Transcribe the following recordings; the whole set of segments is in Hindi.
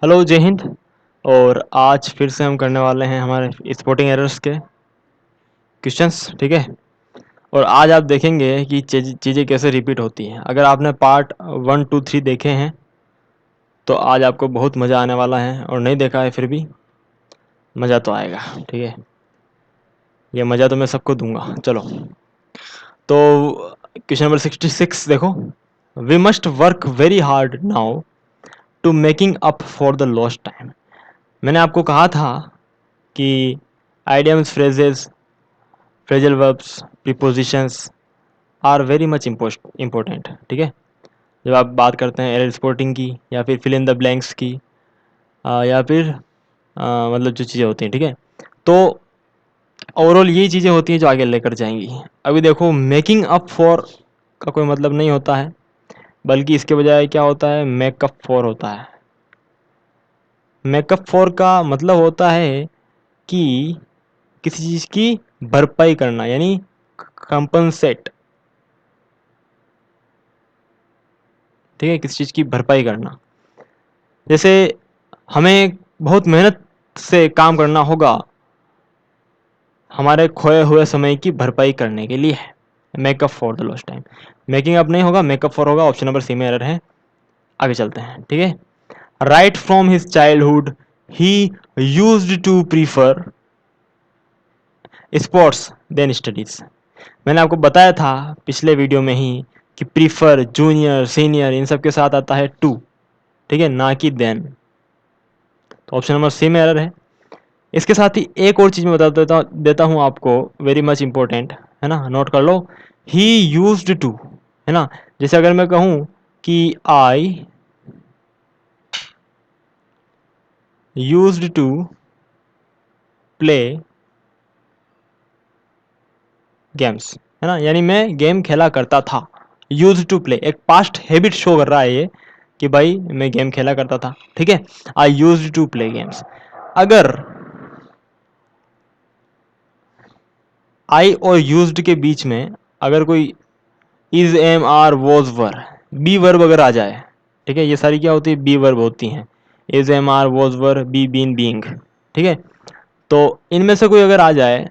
हेलो, जय हिंद। और आज फिर से हम करने वाले हैं हमारे स्पोर्टिंग एरर्स के क्वेश्चंस, ठीक है। और आज आप देखेंगे कि चीज़ें कैसे रिपीट होती हैं। अगर आपने पार्ट 1, 2, 3 देखे हैं तो आज आपको बहुत मज़ा आने वाला है, और नहीं देखा है फिर भी मज़ा तो आएगा, ठीक है। ये मज़ा तो मैं सबको दूंगा। चलो, तो क्वेश्चन नंबर 66 देखो। We must work very hard now to making up for the lost time. मैंने आपको कहा था कि idioms, phrases, phrasal verbs, prepositions are very much important, ठीक है। जब आप बात करते हैं एरर स्पोर्टिंग की, या फिर फिल इन द ब्लैंक्स की, या फिर मतलब जो चीज़ें होती हैं, ठीक है। तो ओवरऑल यही चीज़ें होती हैं जो आगे लेकर जाएंगी। अभी देखो, मेकिंग अप फॉर का कोई मतलब नहीं होता है, बल्कि इसके बजाय क्या होता है, मेकअप फॉर होता है। मेकअप फॉर का मतलब होता है कि किसी चीज़ की भरपाई करना, यानी कंपनसेट, ठीक है, किसी चीज़ की भरपाई करना। जैसे हमें बहुत मेहनत से काम करना होगा हमारे खोए हुए समय की भरपाई करने के लिए। Make up for the lost time. Making up नहीं होगा, मेकअप फॉर होगा। ऑप्शन नंबर सी में एरर है। आगे चलते हैं, ठीक है। राइट फ्रॉम हिज चाइल्डहुड ही used to prefer sports then studies. मैंने आपको बताया था पिछले वीडियो में ही कि प्रीफर, जूनियर, सीनियर, इन सब के साथ आता है टू, ठीक है, ना कि देन। तो ऑप्शन नंबर सी में एरर है। इसके साथ ही एक और चीज़ मैं बता देता हूँ आपको, वेरी मच इंपॉर्टेंट है ना, नोट कर लो। ही यूज्ड टू, है ना। जैसे अगर मैं कहूँ कि I used to play games, है ना, यानी मैं गेम खेला करता था। यूज टू प्ले एक पास्ट हैबिट शो कर रहा है ये, कि भाई मैं गेम खेला करता था, ठीक है। I use to play games. अगर आई और यूज्ड के बीच में अगर कोई is, am, are, was, were, be verb अगर आ जाए, ठीक है, ये सारी क्या होती है, बी वर्ब होती हैं। Is, am, are, was, were, be, been, being, ठीक है। तो इनमें से कोई अगर आ जाए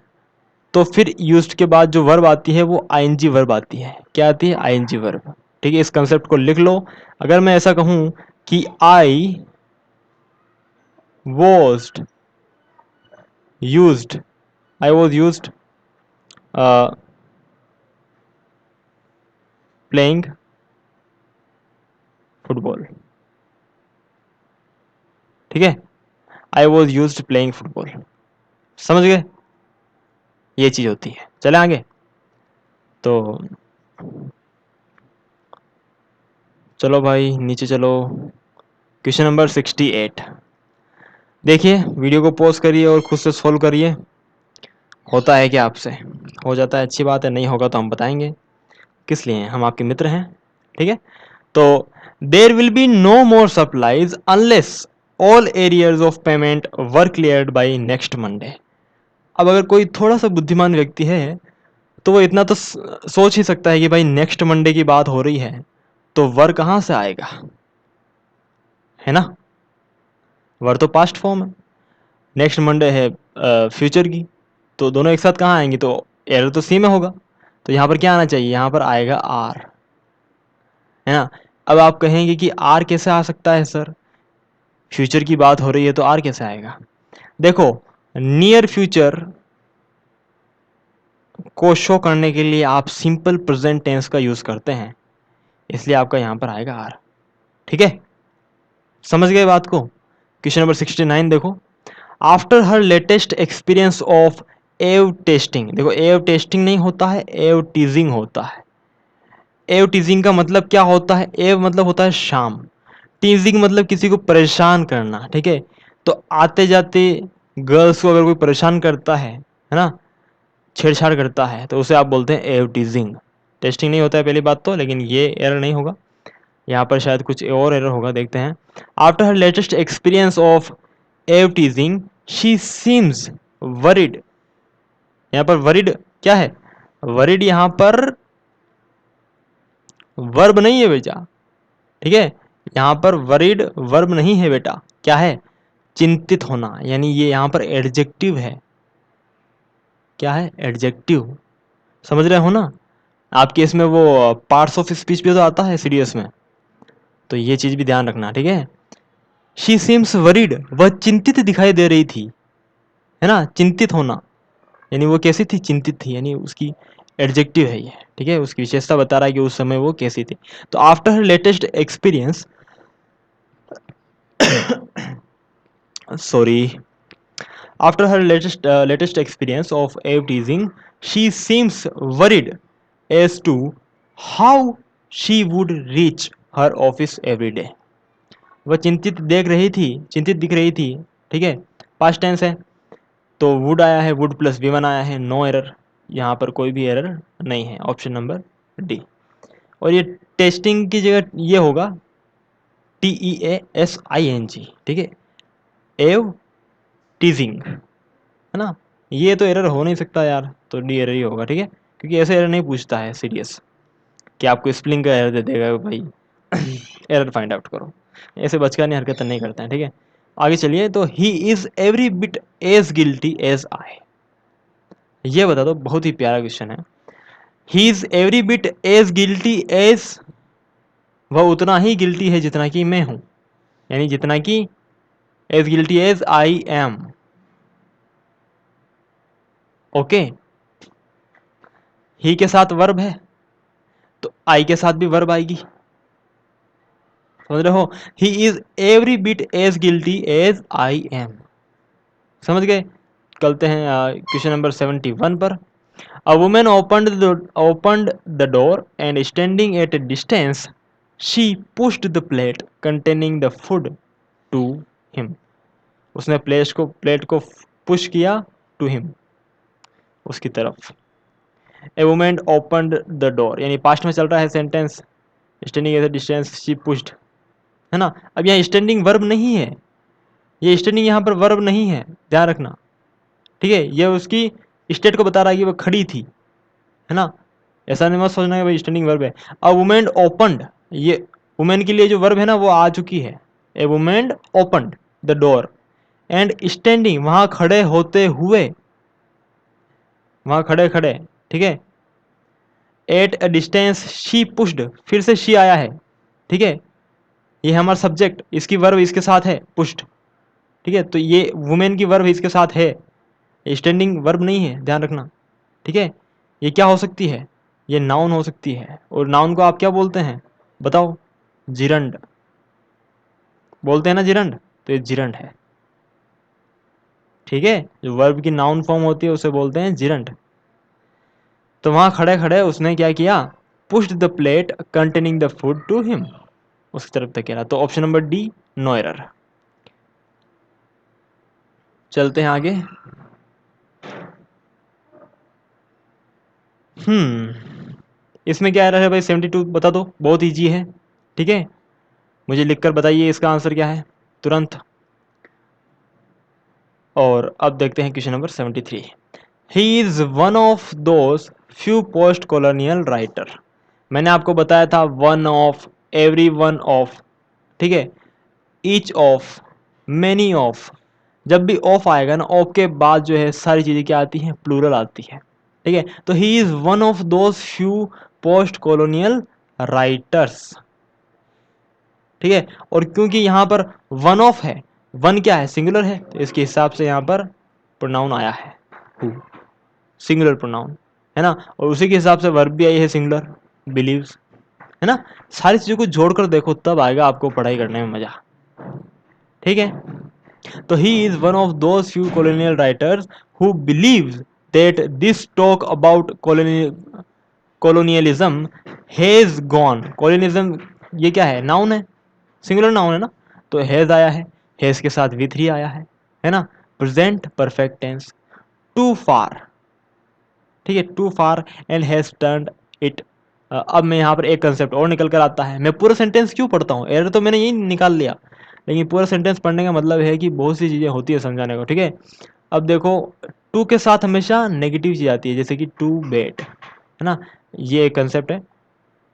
तो फिर यूज्ड के बाद जो वर्ब आती है वो आईएनजी वर्ब आती है। क्या आती है, आईएनजी वर्ब, ठीक है। इस कंसेप्ट को लिख लो। अगर मैं ऐसा कहूं कि I was used, I was used playing football, ठीक है। I was used playing football. समझ गए, ये चीज होती है। चले आगे। तो चलो भाई नीचे चलो। Question number 68। देखिए, वीडियो को पॉज करिए और खुद से सोल्व करिए। होता है क्या आपसे? हो जाता है, अच्छी बात है। नहीं होगा तो हम बताएंगे, किस लिए हम आपके मित्र हैं, ठीक है। तो there will be no more supplies unless all arrears of payment were cleared by next Monday. अब अगर कोई थोड़ा सा बुद्धिमान व्यक्ति है तो वो इतना तो सोच ही सकता है कि भाई नेक्स्ट मंडे की बात हो रही है, तो वर कहाँ से आएगा, है ना। वर तो पास्ट फॉर्म है, नेक्स्ट मंडे है फ्यूचर की, तो दोनों एक साथ कहाँ आएंगे, तो एरर तो सी में होगा। तो यहाँ पर क्या आना चाहिए, यहाँ पर आएगा आर, है ना। अब आप कहेंगे कि आर कैसे आ सकता है सर, फ्यूचर की बात हो रही है तो आर कैसे आएगा। देखो, नियर फ्यूचर को शो करने के लिए आप सिंपल प्रेजेंट टेंस का यूज करते हैं, इसलिए आपका यहां पर आएगा आर, ठीक है। समझ गए बात को। क्वेश्चन नंबर 69 देखो। After her latest experience of एव टेस्टिंग, देखो एव टेस्टिंग नहीं होता है, एव टीजिंग होता है। एव टीजिंग का मतलब क्या होता है, एव मतलब होता है शाम, टीजिंग मतलब किसी को परेशान करना, ठीक है। तो आते जाते गर्ल्स को अगर कोई परेशान करता है ना, छेड़छाड़ करता है, तो उसे आप बोलते हैं एव टीजिंग। टेस्टिंग नहीं होता है पहली बात तो, लेकिन ये एरर नहीं होगा, यहाँ पर शायद कुछ और एरर होगा, देखते हैं। After her latest experience of eve teasing she seems worried. यहाँ पर वरिड क्या है, वरिड यहाँ पर वर्ब नहीं है बेटा, ठीक है। यहाँ पर वरीड वर्ब नहीं है बेटा, क्या है? चिंतित होना, यानी ये यहाँ पर एडजेक्टिव है। क्या है? एडजेक्टिव। समझ रहे हो ना? आपके इसमें वो पार्ट्स ऑफ स्पीच भी तो आता है सीडीएस में, तो ये चीज भी ध्यान रखना, ठीक है? शी सीम्स वरीड, वह चिंतित दिखाई दे रही थी, है ना? चिंतित होना, यानी वो कैसी थी? चिंतित थी, यानी उसकी एडजेक्टिव है ये, ठीक है? उसकी विशेषता बता रहा है कि उस समय वो कैसी थी। तो after her latest experience, sorry, after her latest experience of eve teasing, she seems worried as to how she would reach her office every day. वह चिंतित दिख रही थी, ठीक है? पास्ट टेंस है, तो वुड आया है, वुड प्लस वी1 आया है, नो एरर, यहाँ पर कोई भी एरर नहीं है, ऑप्शन नंबर डी। और ये टेस्टिंग की जगह ये होगा TEASING, ठीक है? एव टीजिंग, है ना? ये तो एरर हो नहीं सकता यार, तो डी एरर ही होगा, ठीक है? क्योंकि ऐसे एरर नहीं पूछता है सीरियस कि आपको स्पेलिंग का एरर दे देगा भाई। एरर फाइंड आउट करो, ऐसे बचकानी हरकत नहीं करते हैं, ठीक है? आगे चलिए, तो he is every bit as guilty as I. ये बता दो, बहुत ही प्यारा क्वेश्चन है। He is every bit as guilty as, वह उतना ही गिल्टी है जितना कि मैं हूं, यानी जितना कि as guilty as I am. Okay, he के साथ वर्ब है, तो आई के साथ भी वर्ब आएगी। समझ रहे हो? He is every bit as guilty as I am. समझ गए? चलते हैं क्वेश्चन नंबर 71 पर। A woman opened the door and standing at a distance, she pushed the plate containing the food to him. उसने प्लेट को पुश किया टू हिम, उसकी तरफ। ए वुमेन ओपनड द डोर, यानी पास्ट में चल रहा है sentence, standing at a distance she pushed, है ना? अब यहाँ स्टैंडिंग वर्ब नहीं है, ये स्टैंडिंग यहाँ पर वर्ब नहीं है, ध्यान रखना, ठीक है? ये उसकी स्टेट को बता रहा है कि वो खड़ी थी, है ना? ऐसा नहीं मत सोचना कि भाई स्टैंडिंग वर्ब है। अ वुमेन ओपनड, ये वुमेन के लिए जो वर्ब है ना वो आ चुकी है। A women opened the door and standing, वहां खड़े होते हुए, वहां खड़े खड़े, ठीक है? At a distance she pushed, फिर से शी आया है, ठीक है? ये हमारा सब्जेक्ट, इसकी वर्ब इसके साथ है पुश्ड, ठीक है? तो ये वुमेन की वर्ब इसके साथ है, स्टैंडिंग वर्ब नहीं है, ध्यान रखना, ठीक है? ये क्या हो सकती है? ये नाउन हो सकती है, और नाउन को आप क्या बोलते हैं बताओ? जिरंड बोलते हैं ना, जिरंड, तो ये जिरंड है, ठीक है? जो वर्ब की नाउन फॉर्म होती है उसे बोलते हैं जिरंड। तो वहां खड़े खड़े उसने क्या किया? Pushed the plate containing the food to him, उसकी तरफ तक रहा। तो option number D, no error. चलते हैं आगे। इसमें क्या एरर है भाई? 72 बता दो, बहुत ईजी है, ठीक है? मुझे लिखकर बताइए इसका आंसर क्या है तुरंत। और अब देखते हैं question number 73। He is one of those few post colonial writer. मैंने आपको बताया था one of, every one of, ठीक है? ईच ऑफ, मैनी ऑफ, जब भी ऑफ आएगा ना, ऑफ के बाद जो है सारी चीजें क्या आती हैं? प्लूरल आती है, ठीक है? तो he is one of those few post colonial writers, ठीक है? और क्योंकि यहाँ पर वन ऑफ है, वन क्या है? सिंगुलर है, तो इसके हिसाब से यहाँ पर प्रोनाउन आया है हु, सिंगुलर प्रोनाउन, है ना? और उसी के हिसाब से वर्ब भी आई है सिंगुलर, बिलीव्स, है ना? सारी चीजों को जोड़कर देखो, तब आएगा आपको पढ़ाई करने में मजा, ठीक है? तो he is one of those few colonial writers who believes that this talk about colonialism has gone। colonialism ये क्या है? नाउन है, सिंगुलर नाउन है ना, तो हैज आया है के साथ V3 आया है ना? Present perfect tense, too far, ठीक है? Too far and has turned it. अब मैं यहाँ पर एक कंसेप्ट और निकल कर आता है। मैं पूरा सेंटेंस क्यों पढ़ता हूँ? एरर तो मैंने यही निकाल लिया, लेकिन पूरा सेंटेंस पढ़ने का मतलब है कि बहुत सी चीज़ें होती है समझाने को, ठीक है? अब देखो, टू के साथ हमेशा नेगेटिव चीज़ आती है, जैसे कि टू बेड, है ना? ये एक कंसेप्ट है।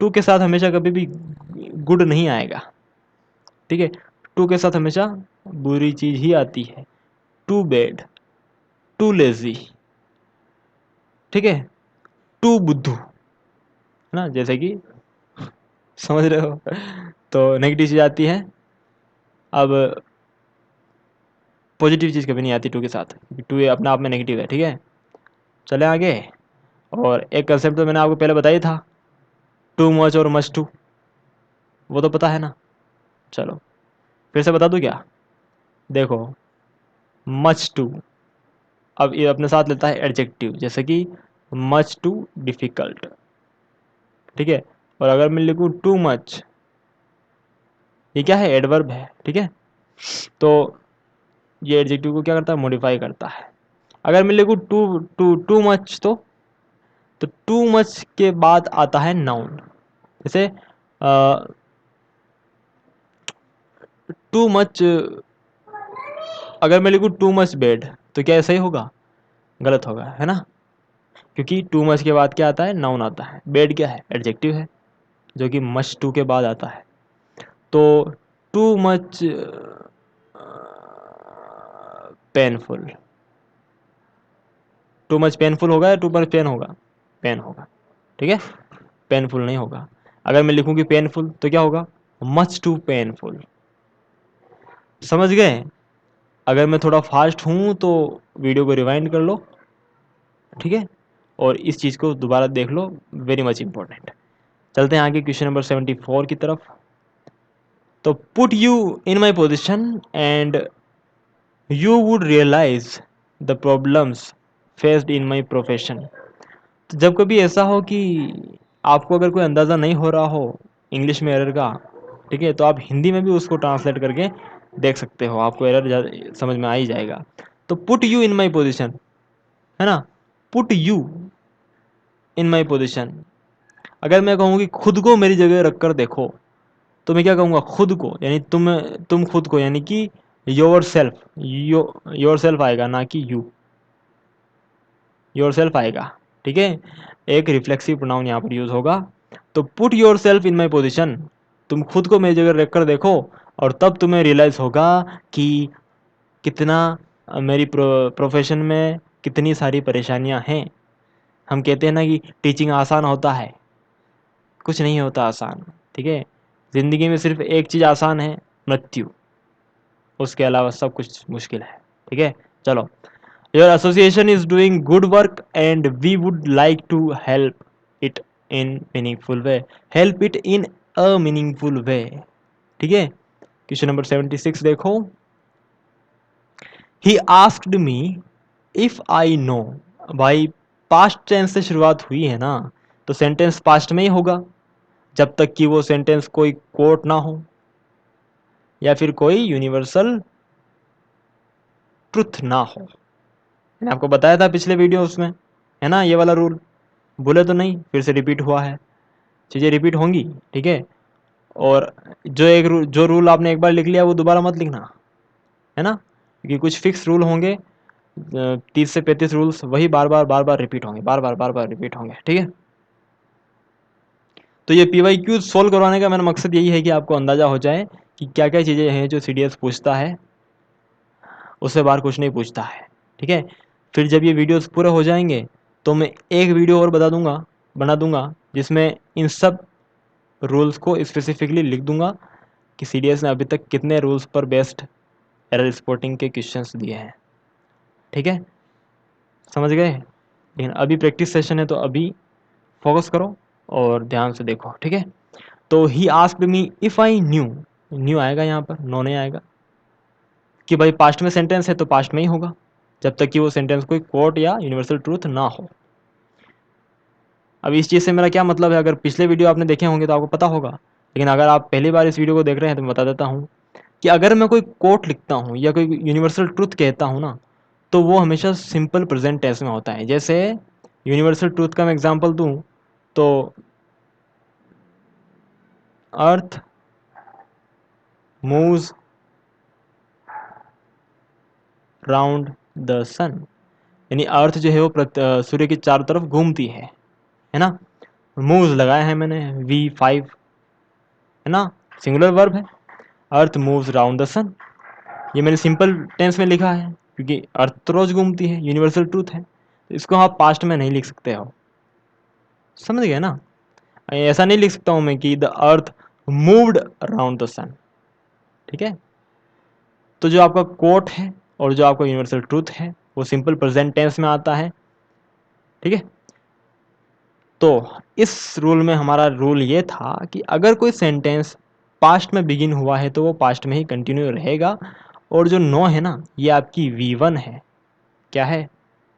टू के साथ हमेशा कभी भी गुड नहीं आएगा, ठीक है। टू के साथ हमेशा बुरी चीज ही आती है, टू बैड, टू लेजी, ठीक है, टू बुद्धू, है ना, जैसे कि समझ रहे हो। तो नेगेटिव चीज आती है। अब पॉजिटिव चीज कभी नहीं आती टू के साथ, टू ये अपने आप में नेगेटिव है, ठीक है। चले आगे। और एक कंसेप्ट तो मैंने आपको पहले बताया था, टू मच और मच टू, वो तो पता है ना। चलो फिर से बता दूं क्या? देखो, मच टू, अब ये अपने साथ लेता है एडजेक्टिव, जैसे कि मच टू डिफिकल्ट, ठीक है। और अगर मैं लिखूं टू मच, ये क्या है? एडवर्ब है, ठीक है। तो ये एडजेक्टिव को क्या करता है? मॉडिफाई करता है। अगर मैं लिखूं टू टू टू मच, तो टू मच के बाद आता है नाउन, जैसे टू मच। अगर मैं लिखूं टू मच बेड, तो क्या ऐसा ही होगा? गलत होगा, है ना, क्योंकि टू मच के बाद क्या आता है? नाउन आता है। बेड क्या है? एडजेक्टिव है, जो कि मच टू के बाद आता है। तो too much painful, too much painful होगा या टू मच पेन होगा? पेन होगा, ठीक है, पेनफुल नहीं होगा। अगर मैं लिखूं कि पेनफुल, तो क्या होगा? Much too painful. समझ गए? अगर मैं थोड़ा फास्ट हूं तो वीडियो को रिवाइंड कर लो, ठीक है, और इस चीज़ को दोबारा देख लो, वेरी मच इंपॉर्टेंट। चलते हैं आगे क्वेश्चन नंबर 74 की तरफ। तो put you in my position and you would realise the problems faced in my profession. तो जब कभी ऐसा हो कि आपको अगर कोई अंदाज़ा नहीं हो रहा हो इंग्लिश में एरर का, ठीक है, तो आप हिंदी में भी उसको ट्रांसलेट करके देख सकते हो, आपको एरर समझ में आ ही जाएगा। तो put you in my position, है ना, put you in my position. अगर मैं कहूँ कि खुद को मेरी जगह रख कर देखो, तो मैं क्या कहूँगा? खुद को, यानी तुम खुद को, यानी कि योर सेल्फ, योर सेल्फ आएगा, ना कि यू, योर सेल्फ आएगा, ठीक है। एक रिफ्लेक्सिव प्रोनाउन यहाँ पर यूज होगा। तो put your self in my position, तुम खुद को मेरी जगह रख कर देखो, और तब तुम्हें रियलाइज होगा कि कितना मेरी प्रोफेशन में कितनी सारी परेशानियां हैं। हम कहते हैं ना कि टीचिंग आसान होता है, कुछ नहीं होता आसान, ठीक है। ज़िंदगी में सिर्फ एक चीज़ आसान है, मृत्यु, उसके अलावा सब कुछ मुश्किल है, ठीक है। चलो, your association is doing good work and we would like to help it in meaningful way, help it in a meaningful way, ठीक है। क्वेश्चन नंबर 76 देखो। He asked me if I know, भाई पास्ट टेंस से शुरुआत हुई है ना, तो सेंटेंस पास्ट में ही होगा, जब तक कि वो सेंटेंस कोई कोट ना हो या फिर कोई यूनिवर्सल ट्रुथ ना हो। मैंने आपको बताया था पिछले वीडियो उसमें, है ना, ये वाला रूल, भूले तो नहीं? फिर से रिपीट हुआ है, चीज़ें रिपीट होंगी, ठीक है। और जो रूल आपने एक बार लिख लिया वो दोबारा मत लिखना, है ना, क्योंकि कुछ फिक्स रूल होंगे, 30 से 35 रूल्स वही बार बार रिपीट होंगे, बार बार रिपीट होंगे, ठीक है। तो ये PYQ सोल्व करवाने का मेरा मकसद यही है कि आपको अंदाज़ा हो जाए कि क्या क्या चीज़ें हैं जो CDS पूछता है, उससे बाहर कुछ नहीं पूछता है, ठीक है। फिर जब ये वीडियोस पूरे हो जाएंगे तो मैं एक वीडियो और बना दूंगा जिसमें इन सब रूल्स को स्पेसिफिकली लिख दूंगा कि CDS ने अभी तक कितने रूल्स पर बेस्ड एरर स्पॉटिंग के क्वेश्चंस दिए हैं, ठीक है, समझ गए। लेकिन अभी प्रैक्टिस सेशन है तो अभी फोकस करो और ध्यान से देखो, ठीक है। तो ही asked me if I knew, new आएगा यहाँ पर, नो नहीं आएगा, कि भाई पास्ट में सेंटेंस है तो पास्ट में ही होगा, जब तक कि वो सेंटेंस कोई कोट या यूनिवर्सल ट्रूथ ना हो। अब इस चीज़ से मेरा क्या मतलब है? अगर पिछले वीडियो आपने देखे होंगे तो आपको पता होगा, लेकिन अगर आप पहली बार इस वीडियो को देख रहे हैं तो मैं बता देता हूँ कि अगर मैं कोई कोट लिखता हूँ या कोई यूनिवर्सल ट्रूथ कहता हूँ ना, तो वो हमेशा सिंपल प्रेजेंट टेंस में होता है। जैसे यूनिवर्सल ट्रूथ का मैं एग्जांपल दूँ तो अर्थ मूव्स राउंड द सन, यानी अर्थ जो है वो सूर्य के चारों तरफ घूमती है ना। मूव्स लगाया है मैंने V5, है ना, सिंगुलर वर्ब है। अर्थ मूव्स राउंड द सन। ये मैंने सिंपल टेंस में लिखा है क्योंकि अर्थ तो रोज घूमती है, यूनिवर्सल ट्रूथ है, तो इसको आप पास्ट में नहीं लिख सकते हो, समझ गए ना। ऐसा नहीं लिख सकता हूं मैं कि the earth moved around the sun, ठीक है। तो जो आपका कोट है और जो आपका यूनिवर्सल ट्रूथ है वो सिंपल प्रेजेंट टेंस में आता है, ठीक है। तो इस रूल में हमारा रूल ये था कि अगर कोई सेंटेंस पास्ट में बिगिन हुआ है तो वो पास्ट में ही कंटिन्यू रहेगा, और जो नो है ना ये आपकी V1 है। क्या है?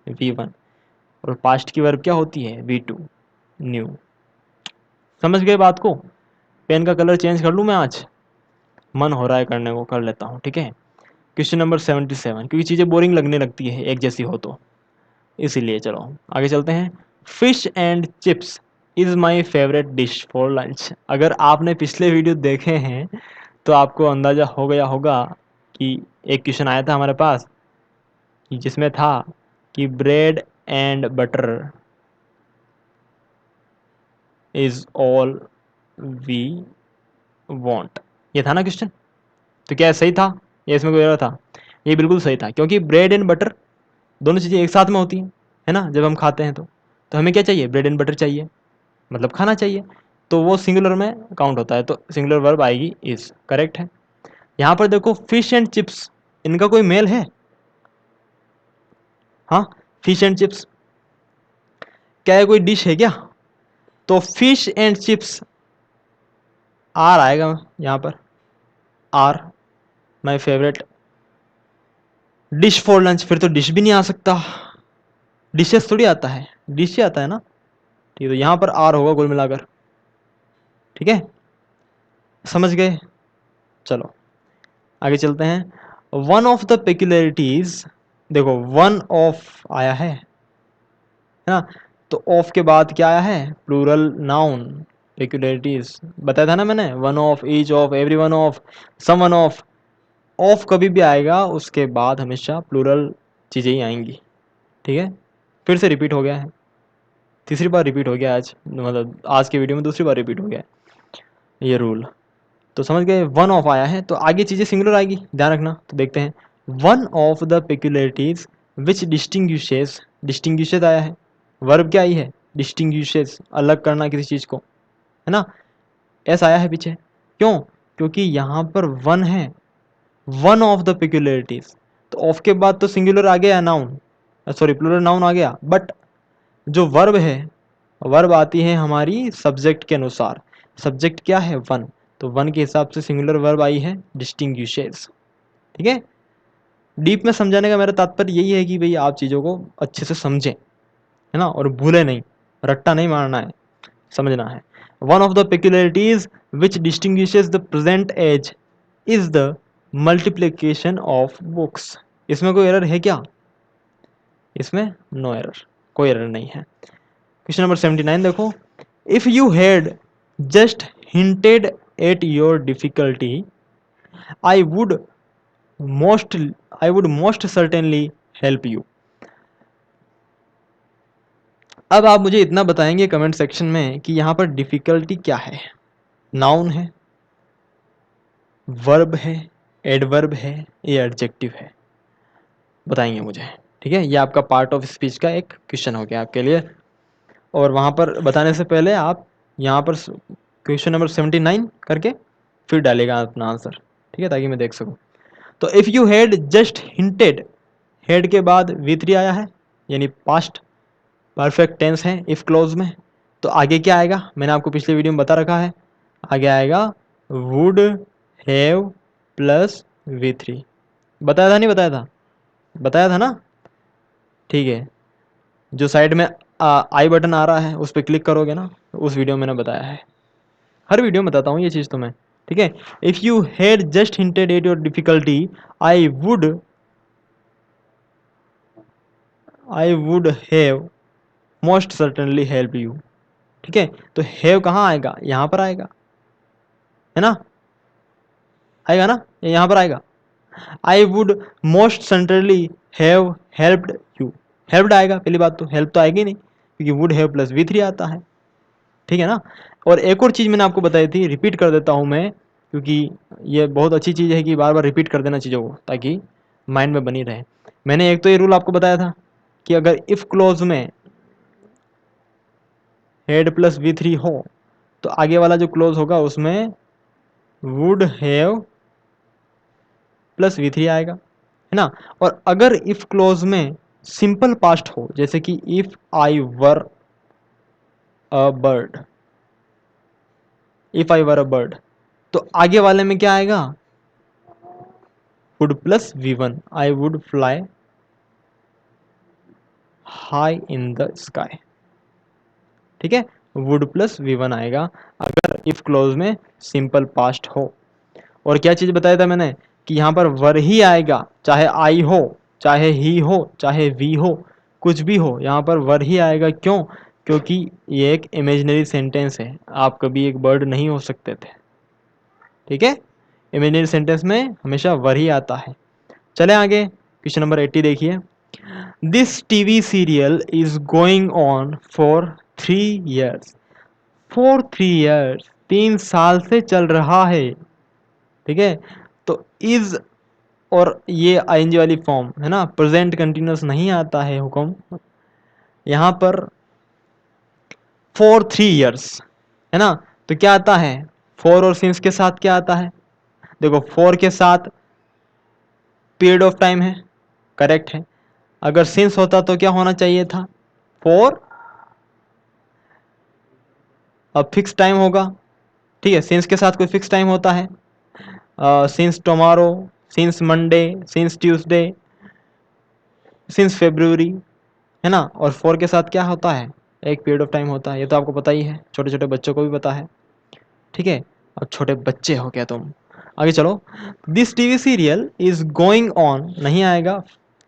V1। और पास्ट की वर्ब क्या होती है? V2, new. समझ गए बात को? पेन का कलर चेंज कर लूँ मैं आज? मन हो रहा है करने को, कर लेता हूँ, ठीक है। क्वेश्चन नंबर 77, क्योंकि चीज़ें बोरिंग लगने लगती है एक जैसी हो तो, इसीलिए चलो आगे चलते हैं। Fish and chips is my favourite dish for lunch. अगर आपने पिछले वीडियो देखे हैं तो आपको अंदाज़ा हो गया होगा कि एक क्वेश्चन आया था हमारे पास जिसमें था कि bread and butter is all we want. ये था ना क्वेश्चन? तो क्या सही था या इसमें कोई एरर था? ये बिल्कुल सही था, क्योंकि ब्रेड एंड बटर दोनों चीज़ें एक साथ में होती हैं, है ना, जब हम खाते हैं तो हमें क्या चाहिए? ब्रेड एंड बटर चाहिए, मतलब खाना चाहिए, तो वो सिंगुलर में काउंट होता है, तो सिंगुलर वर्ब आएगी इज, करेक्ट है। यहाँ पर देखो फिश एंड चिप्स, इनका कोई मेल है? हाँ, फिश एंड चिप्स क्या है, कोई डिश है क्या? तो फिश एंड चिप्स आर आएगा यहाँ पर, are my favourite dish for lunch. फिर तो डिश भी नहीं आ सकता, डिशेस थोड़ी आता है, डिश ही आता है ना, ठीक है। तो यहाँ पर आर होगा कुल मिलाकर, ठीक है, समझ गए। चलो आगे चलते हैं। वन ऑफ द पेक्युलरिटीज, देखो वन ऑफ आया है ना, तो ऑफ के बाद क्या आया है? Plural noun. पेक्युलरिटीज बताया था ना मैंने, one of, each of, every one of, some one of. Of कभी भी आएगा उसके बाद हमेशा प्लूरल चीज़ें ही आएंगी, ठीक है। फिर से रिपीट हो गया है, तीसरी बार रिपीट हो गया आज, मतलब आज के वीडियो में दूसरी बार रिपीट हो गया है ये रूल। तो समझ गए, वन ऑफ आया है तो आगे चीज़ें सिंगुलर आएगी, ध्यान रखना। तो देखते हैं, one of the peculiarities which distinguishes, distinguishes आया है, वर्ब क्या आई है? डिस्टिंग्विशेस, अलग करना किसी चीज़ को, है ना, एस आया है पीछे, क्यों? क्योंकि यहाँ पर वन है, वन ऑफ द पेक्युलरिटीज, तो ऑफ के बाद तो सिंगुलर आ गया नाउन, सॉरी प्लूरल नाउन आ गया, बट जो वर्ब है, वर्ब आती है हमारी सब्जेक्ट के अनुसार। सब्जेक्ट क्या है? वन, तो वन के हिसाब से सिंगुलर वर्ब आई है डिस्टिंग्विशेस, ठीक है। डीप में समझाने का मेरा तात्पर्य यही है कि भाई आप चीज़ों को अच्छे से समझें, है ना, और भूले नहीं, रट्टा नहीं मारना है, समझना है। One of the peculiarities which distinguishes the present age is the multiplication of books. इसमें कोई एरर है क्या? इसमें नो एरर, कोई एरर नहीं है। क्वेश्चन नंबर 79 देखो, if you had just hinted at your difficulty I would most I would most certainly help you. अब आप मुझे इतना बताएंगे कमेंट सेक्शन में कि यहाँ पर डिफिकल्टी क्या है, नाउन है, वर्ब है, एडवर्ब है, या एडजेक्टिव है, बताएंगे मुझे, ठीक है। ये आपका पार्ट ऑफ स्पीच का एक क्वेश्चन हो गया आपके लिए। और वहाँ पर बताने से पहले आप यहाँ पर क्वेश्चन नंबर 79 करके फिर डालेगा अपना आंसर, ठीक है, ताकि मैं देख सकूँ। तो if you had just hinted, head के बाद V3 आया है, यानी पास्ट परफेक्ट टेंस है इफ क्लोज में, तो आगे क्या आएगा? मैंने आपको पिछले वीडियो में बता रखा है, आगे आएगा वुड हैव प्लस V3। बताया था नहीं बताया था? बताया था ना, ठीक है। जो साइड में आई बटन आ रहा है उस पर क्लिक करोगे ना, तो उस वीडियो में मैंने बताया है, हर वीडियो में बताता हूँ ये चीज़ तो मैं, ठीक है। If you had just hinted at your difficulty I would have most certainly help you, ठीक है। तो हैव कहाँ आएगा? यहाँ पर आएगा, है ना, आएगा ना, यहाँ पर आएगा। I would most certainly have helped you, helped आएगा पहली बात, तो हेल्प तो आएगी नहीं क्योंकि वुड हैव प्लस V3 आता है, ठीक है ना। और एक और चीज़ मैंने आपको बताई थी, रिपीट कर देता हूँ मैं, क्योंकि ये बहुत अच्छी चीज़ है कि बार बार रिपीट कर देना चीज़ों को ताकि माइंड में बनी रहे। मैंने एक तो ये रूल आपको बताया था कि अगर इफ़ क्लोज में हेड प्लस V3 हो तो आगे वाला जो क्लोज होगा उसमें वुड हैव प्लस V3 आएगा, है ना। और अगर इफ क्लोज में सिंपल पास्ट हो, जैसे कि if I were a bird, if I were a bird, तो आगे वाले में क्या आएगा, would plus V1, I would fly high in the sky. ठीक है, वुड प्लस V1 आएगा अगर इफ क्लोज में सिंपल पास्ट हो। और क्या चीज़ बताया था मैंने कि यहाँ पर वर ही आएगा, चाहे आई हो, चाहे ही हो, चाहे वी हो, कुछ भी हो, यहाँ पर वर ही आएगा। क्यों? क्योंकि ये एक इमेजिनरी सेंटेंस है, आप कभी एक बर्ड नहीं हो सकते थे। ठीक है, इमेजिनरी सेंटेंस में हमेशा वर ही आता है। चले आगे, क्वेश्चन नंबर 80 देखिए। This TV serial is going on for 3 years। For 3 years, 3 साल से चल रहा है। ठीक है, तो इज और ये आईएनजी वाली फॉर्म है ना, प्रेजेंट कंटिन्यूस नहीं आता है हुक्म यहाँ पर। फॉर 3 years है ना, तो क्या आता है, फॉर और सिंस के साथ क्या आता है, देखो फॉर के साथ पीरियड ऑफ टाइम है, करेक्ट है। अगर सिंस होता तो क्या होना चाहिए था, फॉर अब फिक्स टाइम होगा। ठीक है, सिंस के साथ कोई फिक्स टाइम होता है, since tomorrow, since Monday, since Tuesday, since February, है ना। और फॉर के साथ क्या होता है, एक पीरियड ऑफ टाइम होता है, ये तो आपको पता ही है, छोटे छोटे बच्चों को भी पता है। ठीक है, अब छोटे बच्चे हो क्या तुम। आगे चलो, this TV serial is going on नहीं आएगा,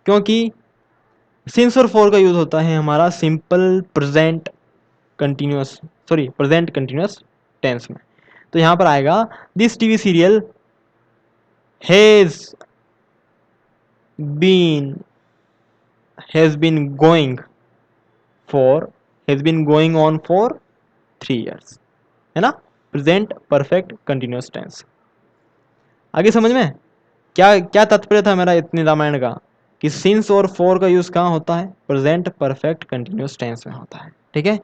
क्योंकि सिंस और फॉर का यूज होता है हमारा simple present continuous, sorry present continuous tense में। तो यहाँ पर आएगा this TV serial has been, has been going for, has been going on for 3 years, है ना, प्रेजेंट परफेक्ट कंटिन्यूअस टेंस। आगे समझ में क्या क्या तात्पर्य था मेरा इतनी रामायण का, कि सिंस और फॉर का यूज कहाँ होता है, प्रेजेंट परफेक्ट कंटिन्यूअस टेंस में होता है। ठीक है,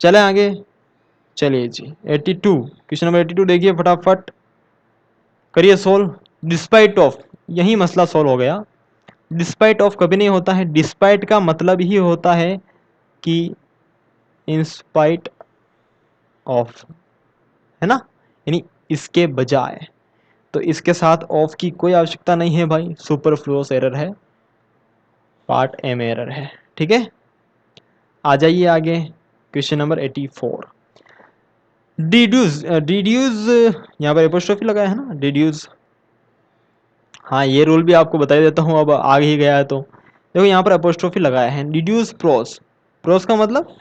चले आगे, चलिए जी 82, क्वेश्चन नंबर 82 देखिए फटाफट, करिए सोल्व। डिस्पाइट ऑफ, यही मसला सोल्व हो गया। डिस्पाइट ऑफ कभी नहीं होता है, डिस्पाइट का मतलब ही होता है कि इंस्पाइट ऑफ, है ना, यानी इसके बजाय। तो इसके साथ ऑफ की कोई आवश्यकता नहीं है भाई, सुपरफ्लुअस एरर है, पार्ट एम एरर है। ठीक है, आ जाइए आगे, क्वेश्चन नंबर 84। डिड्यूज, डिड्यूज यहाँ पर एपोस्ट्रोफी लगाया है ना, डिड्यूज। हाँ, ये रूल भी आपको बता देता हूँ, अब आ ही गया है तो देखो यहाँ पर एपोस्ट्रोफी लगाया है। डिड्यूज प्रोस, प्रोस का मतलब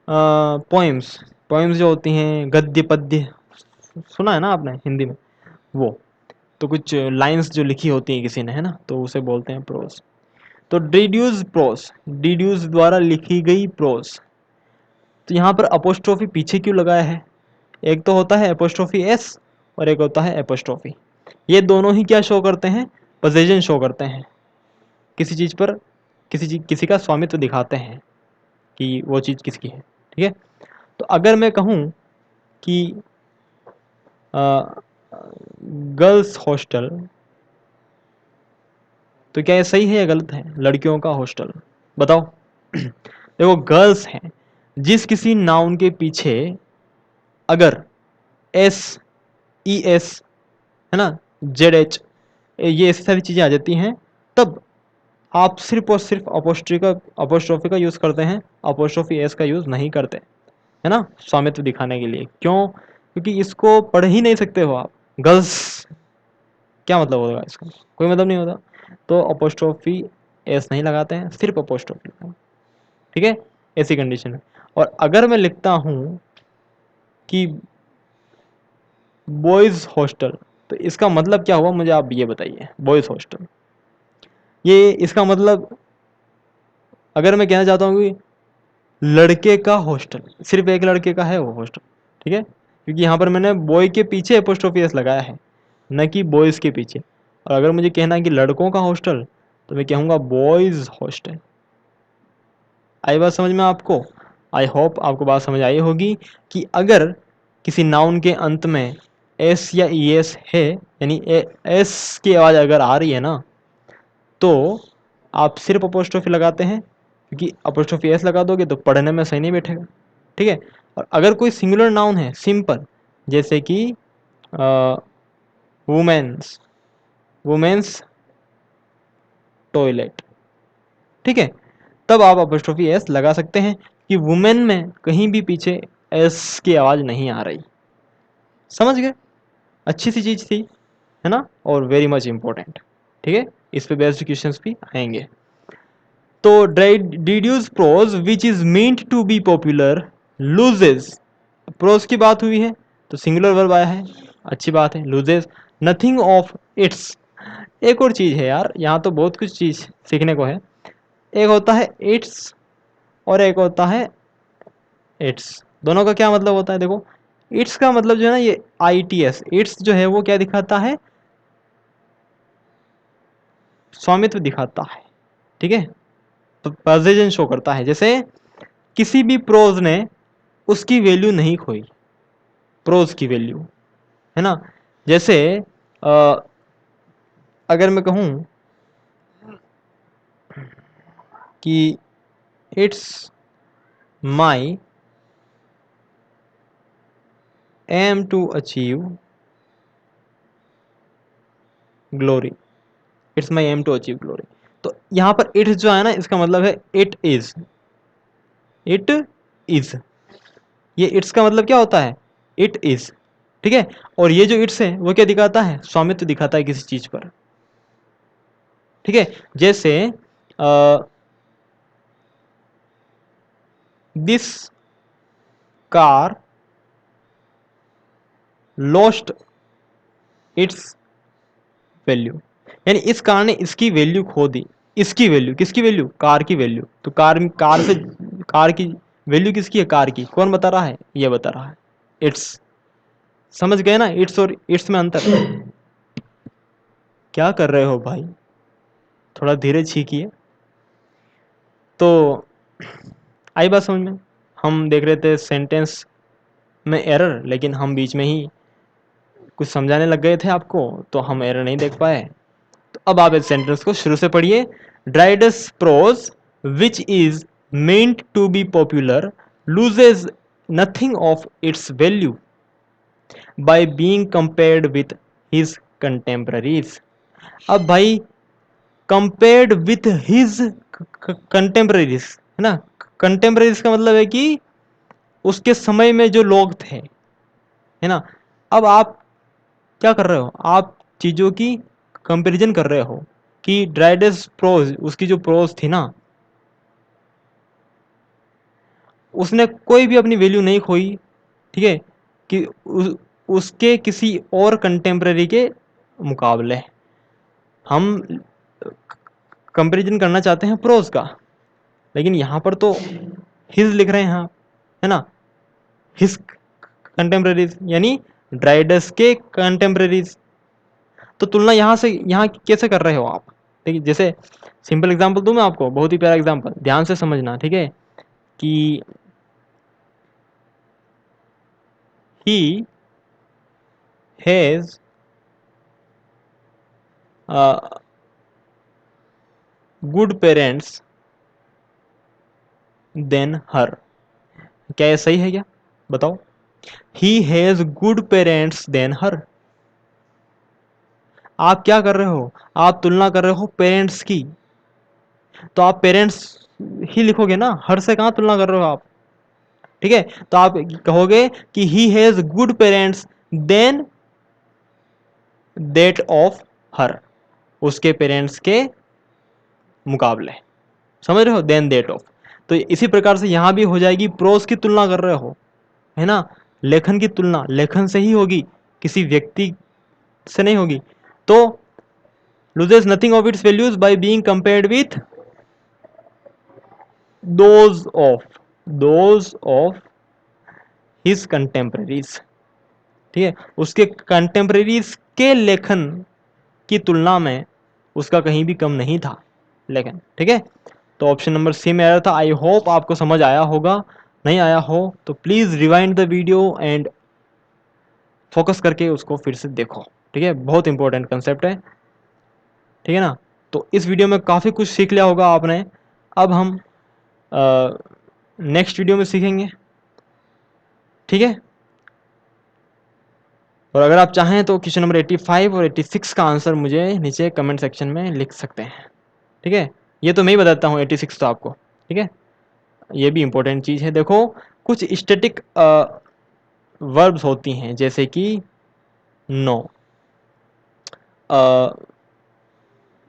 पोइम्स, पोइम्स जो होती हैं, गद्य पद्य, सुना है ना आपने हिंदी में, वो तो कुछ लाइंस जो लिखी होती हैं किसी ने, है ना, तो उसे बोलते हैं प्रोस। तो डिड्यूज प्रोस, डिड्यूज द्वारा लिखी गई प्रोस। तो यहाँ पर अपोस्ट्रोफी पीछे क्यों लगाया है, एक तो होता है एपोस्ट्रोफी एस और एक होता है एपोस्ट्रोफी। ये दोनों ही क्या शो करते हैं, पोजेशन शो करते हैं, किसी चीज़ पर किसी चीज किसी का स्वामित्व दिखाते हैं कि वो चीज़ किसकी है। ठीक है, तो अगर मैं कहूँ कि गर्ल्स हॉस्टल, तो क्या ये सही है या गलत है, लड़कियों का हॉस्टल, बताओ। देखो गर्ल्स हैं, जिस किसी नाउन के पीछे अगर एस, ई एस, है ना, जेड एच, ये ऐसी सारी चीज़ें आ जाती हैं, तब आप सिर्फ और सिर्फ अपोस्ट्रोफी का यूज़ करते हैं, अपोस्ट्रोफी एस का यूज़ नहीं करते, है ना, स्वामित्व दिखाने के लिए। क्यों? क्योंकि इसको पढ़ ही नहीं सकते हो आप, गर्ल्स क्या मतलब होगा इसका, कोई मतलब नहीं होता। तो अपोस्ट्रोफी एस नहीं लगाते हैं, सिर्फ अपोस्ट्रोफी लगाते हैं। ठीक है, ऐसी कंडीशन है। और अगर मैं लिखता हूँ कि बॉयज़ हॉस्टल, तो इसका मतलब क्या हुआ, मुझे आप ये बताइए। बॉयज़ हॉस्टल, ये इसका मतलब, अगर मैं कहना चाहता हूँ कि लड़के का हॉस्टल, सिर्फ एक लड़के का है वो हॉस्टल, ठीक है, क्योंकि यहाँ पर मैंने बॉय के पीछे अपोस्ट्रोफी एस लगाया है, न कि बॉयज़ के पीछे। और अगर मुझे कहना है कि लड़कों का हॉस्टल, तो मैं कहूँगा बॉयज़ हॉस्टल। आई बात समझ में आपको? आई होप आपको बात समझ आई होगी कि अगर किसी नाउन के अंत में एस या ई एस है, यानी एस की आवाज़ अगर आ रही है ना, तो आप सिर्फ अपोस्ट्रोफी लगाते हैं, क्योंकि अपोस्ट्रोफी एस लगा दोगे तो पढ़ने में सही नहीं बैठेगा, ठीक है। और अगर कोई सिंगुलर नाउन है सिंपल, जैसे कि वुमेन्स, वुमेन्स टॉयलेट, ठीक है, तब आप अपोस्ट्रोफी एस लगा सकते हैं कि वुमेन में कहीं भी पीछे एस की आवाज़ नहीं आ रही। समझ गए? अच्छी सी चीज़ थी, है ना, और वेरी मच इम्पोर्टेंट, ठीक है। इस पे बेस्ड क्वेश्चंस भी आएंगे। तो deduce prose which is meant to be popular loses, prose की बात हुई है तो सिंगुलर वर्ब आया है, अच्छी बात है। लूजेस नथिंग ऑफ इट्स, एक और चीज़ है यार, यहाँ तो बहुत कुछ चीज़ सीखने को है। एक होता है इट्स और एक होता है इट्स, दोनों का क्या मतलब होता है? देखो, इट्स का मतलब जो है ना, ये आई टी एस, इट्स जो है वो क्या दिखाता है? स्वामित्व दिखाता है, ठीक है, तो पोजीशन शो करता है। जैसे किसी भी प्रोज ने उसकी वैल्यू नहीं खोई, प्रोज की वैल्यू, है ना। जैसे अगर मैं कहूं कि it's my aim to achieve glory, it's my aim to achieve glory, तो यहां पर इट्स जो है ना, इसका मतलब है इट इज, इट इज, ये इट्स का मतलब क्या होता है? इट इज, ठीक है। और ये जो इट्स है वो क्या दिखाता है? स्वामित्व दिखाता है किसी चीज पर, ठीक है। जैसे this car lost its value, यानी इस कार ने इसकी वैल्यू खो दी। इसकी वैल्यू, किसकी वैल्यू? कार की वैल्यू। तो कार से, कार की वैल्यू किसकी है? कार की। कौन बता रहा है? ये बता रहा है, इट्स। समझ गए ना इट्स और इट्स में अंतर? क्या कर रहे हो भाई, थोड़ा धीरे छीकिए। तो आई बात समझ में? हम देख रहे थे सेंटेंस में एरर, लेकिन हम बीच में ही कुछ समझाने लग गए थे आपको, तो हम एरर नहीं देख पाए। तो अब आप इस सेंटेंस को शुरू से पढ़िए। Dryden's prose which is meant to be popular loses nothing of its value by being compared with his contemporaries. अब भाई, कंपेयर्ड विथ हिज कंटेम्पररीज, है ना। कंटेम्पररीज का मतलब है कि उसके समय में जो लोग थे, है ना। अब आप क्या कर रहे हो? आप चीज़ों की कंपैरिजन कर रहे हो कि ड्राइडस प्रोज, उसकी जो प्रोज थी ना, उसने कोई भी अपनी वैल्यू नहीं खोई, ठीक है, कि उसके किसी और कंटेम्पररी के मुकाबले। हम कंपैरिजन करना चाहते हैं प्रोज का, लेकिन यहाँ पर तो हिज लिख रहे हैं आप, है ना, हिज कंटेम्पररीज, यानी ड्राइडस के कंटेम्पररीज। तो तुलना यहाँ से यहाँ कैसे कर रहे हो आप? देखिए, जैसे सिंपल एग्जांपल दूं मैं आपको, बहुत ही प्यारा एग्जांपल, ध्यान से समझना, ठीक है, कि he has good parents then her. क्या ये सही है क्या? बताओ। He has good parents then her, आप क्या कर रहे हो? आप तुलना कर रहे हो पेरेंट्स की, तो आप पेरेंट्स ही लिखोगे ना, हर से कहाँ तुलना कर रहे हो आप, ठीक है। तो आप कहोगे कि he has good parents than that of her, उसके पेरेंट्स के मुकाबले। समझ रहे हो? Than that of. तो इसी प्रकार से यहां भी हो जाएगी, प्रोज की तुलना कर रहे हो, है ना। लेखन की तुलना लेखन से ही होगी, किसी व्यक्ति से नहीं होगी। तो loses nothing of its values by being compared with those of those of his contemporaries, ठीक है, उसके कंटेम्प्रेरीज के लेखन की तुलना में उसका कहीं भी कम नहीं था लेखन। ठीक है, तो ऑप्शन नंबर सी में एरर था। आई होप आपको समझ आया होगा, नहीं आया हो तो please rewind the video and focus करके उसको फिर से देखो। ठीक है, बहुत इंपॉर्टेंट कंसेप्ट है। ठीक है ना, तो इस वीडियो में काफ़ी कुछ सीख लिया होगा आपने। अब हम नेक्स्ट वीडियो में सीखेंगे। ठीक है, और अगर आप चाहें तो क्वेश्चन नंबर 85 और 86 का आंसर मुझे नीचे कमेंट सेक्शन में लिख सकते हैं। ठीक है, ये तो मैं ही बताता हूँ 86 तो आपको। ठीक है, ये भी इंपॉर्टेंट चीज़ है। देखो, कुछ स्टैटिक वर्ब्स होती हैं जैसे कि नो,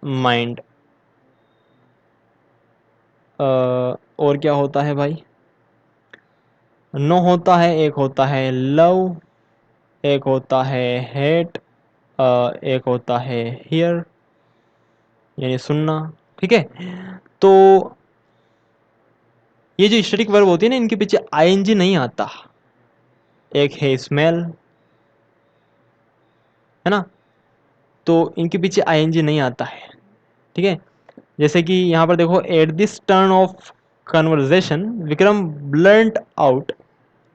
माइंड, और क्या होता है भाई, नो होता है, एक होता है लव, एक होता है हेट, एक होता है हियर यानी सुनना। ठीक है, तो ये जो स्टैटिक वर्ब होती है ना, इनके पीछे आईएनजी नहीं आता। एक है स्मेल, है ना, तो इनके पीछे आईएनजी नहीं आता है। ठीक है, जैसे कि यहाँ पर देखो, at this turn off conversation Vikram blurt out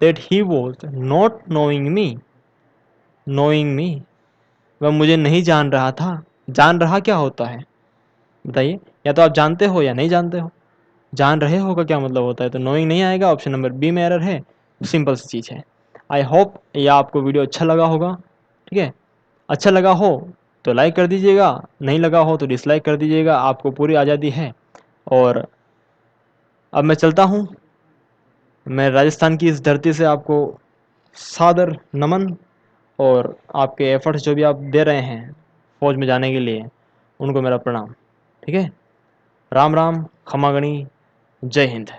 that he was not knowing me. Knowing me, वह मुझे नहीं जान रहा था। जान रहा क्या होता है बताइए, या तो आप जानते हो या नहीं जानते हो। जान रहे हो का क्या मतलब होता है, तो नोइंग नहीं आएगा, ऑप्शन नंबर बी में एरर है। सिंपल सी चीज़ है। आई होप ये आपको वीडियो अच्छा लगा होगा। ठीक है, अच्छा लगा हो तो लाइक कर दीजिएगा, नहीं लगा हो तो डिसलाइक कर दीजिएगा, आपको पूरी आज़ादी है। और अब मैं चलता हूँ। मैं राजस्थान की इस धरती से आपको सादर नमन, और आपके एफर्ट्स जो भी आप दे रहे हैं फौज में जाने के लिए, उनको मेरा प्रणाम। ठीक है, राम राम, खमा गणी, जय हिंद।